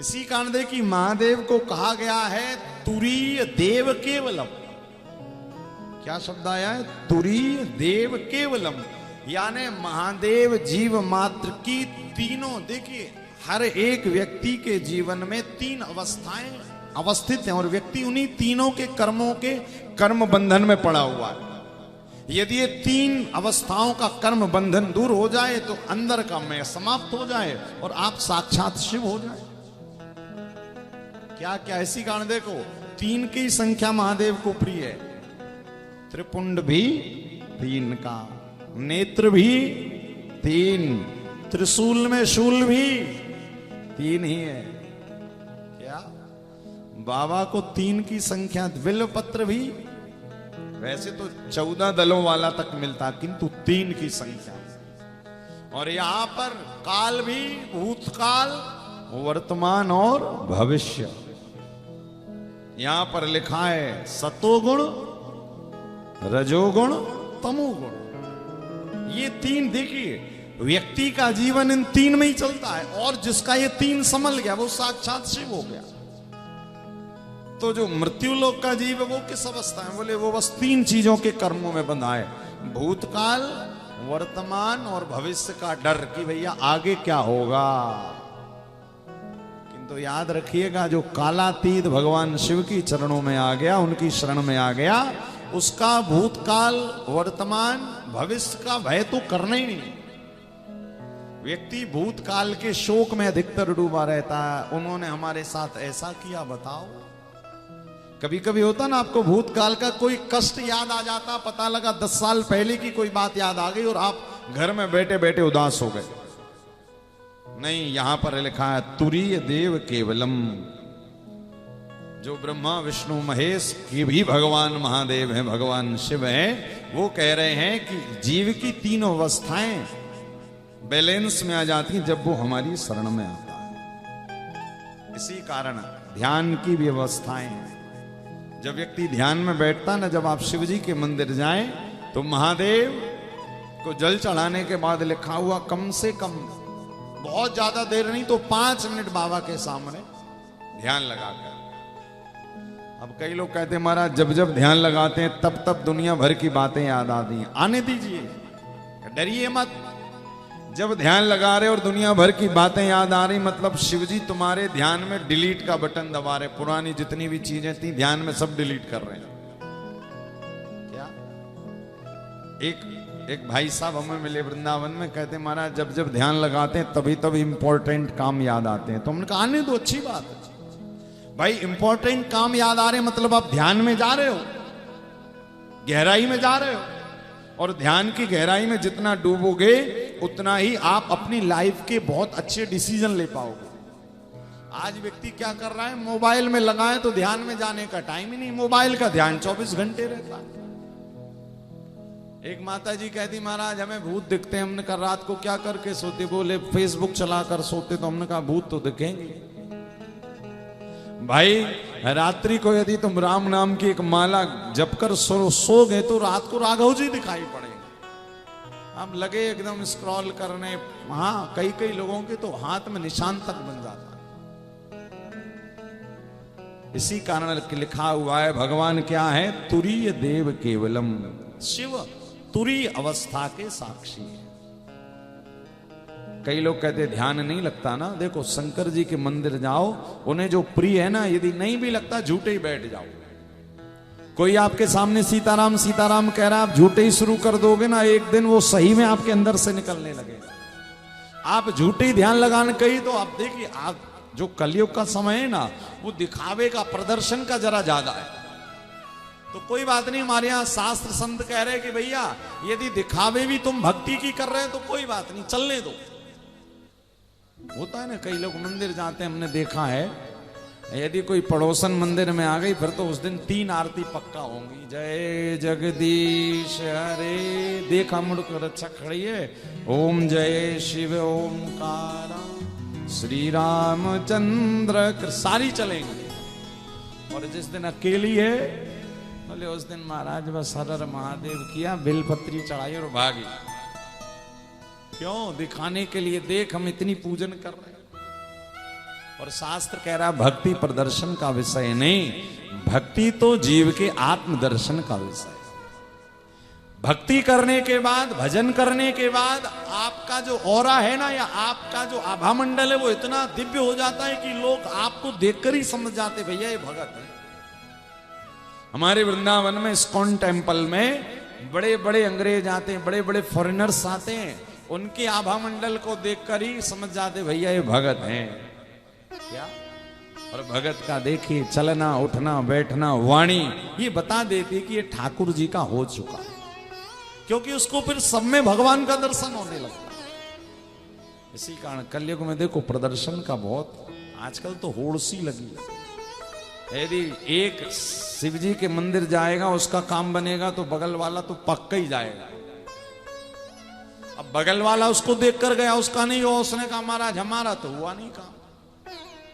इसी कारण दे कि महादेव को कहा गया है तुरीय देव केवलम। क्या शब्द आया है? तुरीय देव केवलम, यानी महादेव जीव मात्र की तीनों, देखिए हर एक व्यक्ति के जीवन में तीन अवस्थाएं अवस्थित हैं और व्यक्ति उन्हीं तीनों के कर्मों के कर्म बंधन में पड़ा हुआ है। यदि ये तीन अवस्थाओं का कर्म बंधन दूर हो जाए तो अंदर का मैं समाप्त हो जाए और आप साक्षात शिव हो जाए। क्या क्या इसी कारण देखो तीन की संख्या महादेव को प्रिय है। त्रिपुंड भी तीन का, नेत्र भी तीन, त्रिशूल में शूल भी तीन ही है। क्या बाबा को तीन की संख्या, बिल्व पत्र भी वैसे तो 14 दलों वाला तक मिलता किंतु तीन की संख्या। और यहां पर काल भी भूतकाल, वर्तमान और भविष्य। यहां पर लिखा है सतोगुण, रजोगुण, तमोगुण। ये तीन देखिए व्यक्ति का जीवन इन तीन में ही चलता है और जिसका ये तीन संभल गया वो साक्षात शिव हो गया। तो जो मृत्यु लोक का जीव है वो किस अवस्था है? बोले वो बस तीन चीजों के कर्मों में बंधा है, भूतकाल, वर्तमान और भविष्य का डर कि भैया आगे क्या होगा। किंतु याद रखिएगा जो कालातीत भगवान शिव की चरणों में आ गया, उनकी शरण में आ गया, उसका भूतकाल, वर्तमान, भविष्य का भय तो करना ही नहीं। व्यक्ति भूतकाल के शोक में अधिकतर डूबा रहता है, उन्होंने हमारे साथ ऐसा किया, बताओ। कभी कभी होता ना आपको भूतकाल का कोई कष्ट याद आ जाता, पता लगा 10 साल पहले की कोई बात याद आ गई और आप घर में बैठे बैठे उदास हो गए। नहीं, यहां पर लिखा है तुरीय देव केवलम। जो ब्रह्मा विष्णु महेश की भी भगवान महादेव हैं, भगवान शिव हैं, वो कह रहे हैं कि जीव की तीनों अवस्थाएं बैलेंस में आ जाती हैं जब वो हमारी शरण में आता है। इसी कारण ध्यान की भी अवस्थाएं, जब व्यक्ति ध्यान में बैठता ना, जब आप शिव जी के मंदिर जाएं तो महादेव को जल चढ़ाने के बाद लिखा हुआ कम से कम, बहुत ज्यादा देर नहीं तो 5 मिनट बाबा के सामने ध्यान लगाकर। अब कई लोग कहते हैं महाराज जब जब ध्यान लगाते हैं तब तब दुनिया भर की बातें याद आती हैं। आने दीजिए, डरिए मत। जब ध्यान लगा रहे और दुनिया भर की बातें याद आ रही, मतलब शिवजी तुम्हारे ध्यान में डिलीट का बटन दबा रहे, पुरानी जितनी भी चीजें थी ध्यान में सब डिलीट कर रहे हैं। क्या एक भाई साहब हमें मिले वृंदावन में, कहते महाराज जब जब ध्यान लगाते हैं तभी तभी इंपॉर्टेंट काम याद आते हैं। तो हमने कहा आने दो, अच्छी बात है भाई, इंपॉर्टेंट काम याद आ रहे हैं मतलब आप ध्यान में जा रहे हो, गहराई में जा रहे हो, और ध्यान की गहराई में जितना डूबोगे उतना ही आप अपनी लाइफ के बहुत अच्छे डिसीजन ले पाओगे। आज व्यक्ति क्या कर रहा है, मोबाइल में लगाए तो ध्यान में जाने का टाइम ही नहीं, मोबाइल का ध्यान 24 घंटे रहता है। एक माता जी कहती महाराज हमें भूत दिखते हैं। हमने कहा रात को क्या करके सोते? बोले फेसबुक चलाकर सोते। तो हमने कहा भूत तो दिखेंगे भाई। रात्रि को यदि तुम राम नाम की एक माला जप कर सो गए तो रात को राघव जी दिखाई पड़ेंगे। अब लगे एकदम स्क्रॉल करने, हाँ कई कई लोगों के तो हाथ में निशान तक बन जाता है। इसी कारण लिखा हुआ है भगवान क्या है, तुरीय देव केवलम। शिव तुरीय अवस्था के साक्षी है। कई लोग कहते ध्यान नहीं लगता ना, देखो शंकर जी के मंदिर जाओ, उन्हें जो प्रिय है ना, यदि नहीं भी लगता झूठे ही बैठ जाओ। कोई आपके सामने सीताराम सीताराम कह रहा है, आप झूठे ही शुरू कर दोगे ना, एक दिन वो सही में आपके अंदर से निकलने लगेगा। आप झूठे ही ध्यान लगाने कही तो आप देखिए, आप जो कलयुग का समय है ना, वो दिखावे का, प्रदर्शन का जरा ज्यादा है। तो कोई बात नहीं, हमारे यहाँ शास्त्र संत कह रहे हैं कि भैया यदि दिखावे भी तुम भक्ति की कर रहे हैं तो कोई बात नहीं, चलने दो। होता है ना, कई लोग मंदिर जाते हैं, हमने देखा है, यदि कोई पड़ोसन मंदिर में आ गई फिर तो उस दिन 3 आरती पक्का होंगी। जय जगदीश हरे, देखा मुड़कर अच्छा खड़ी है, ओम जय शिव ओमकार श्री रामचंद्र, सारी चलेंगी। और जिस दिन अकेली है बोले उस दिन महाराज बस हर हर महादेव किया, बेलपत्री चढ़ाई और भागी। क्यों? दिखाने के लिए, देख हम इतनी पूजन कर रहे हैं। और शास्त्र कह रहा भक्ति प्रदर्शन का विषय नहीं, भक्ति तो जीव के आत्मदर्शन का विषय है। भक्ति करने के बाद, भजन करने के बाद आपका जो ऑरा है ना, या आपका जो आभा मंडल है, वो इतना दिव्य हो जाता है कि लोग आपको देखकर ही समझ जाते भैया ये भगत है। हमारे वृंदावन में इस्कॉन टेम्पल में बड़े बड़े अंग्रेज आते हैं, बड़े बड़े फॉरेनर्स आते हैं, उनके आभा मंडल को देखकर ही समझ जाते भैया ये भगत हैं। क्या? और भगत का देखिए चलना, उठना, बैठना, वाणी ये बता देती कि ये ठाकुर जी का हो चुका है, क्योंकि उसको फिर सब में भगवान का दर्शन होने लगता है। इसी कारण कलयुग में देखो प्रदर्शन का बहुत आजकल तो होड़ सी लगी है। यदि एक शिव जी के मंदिर जाएगा, उसका काम बनेगा, तो बगल वाला तो पक्का ही जाएगा। अब बगल वाला उसको देख कर गया, उसका नहीं हुआ, उसने कहा महाराज हमारा तो हुआ नहीं काम।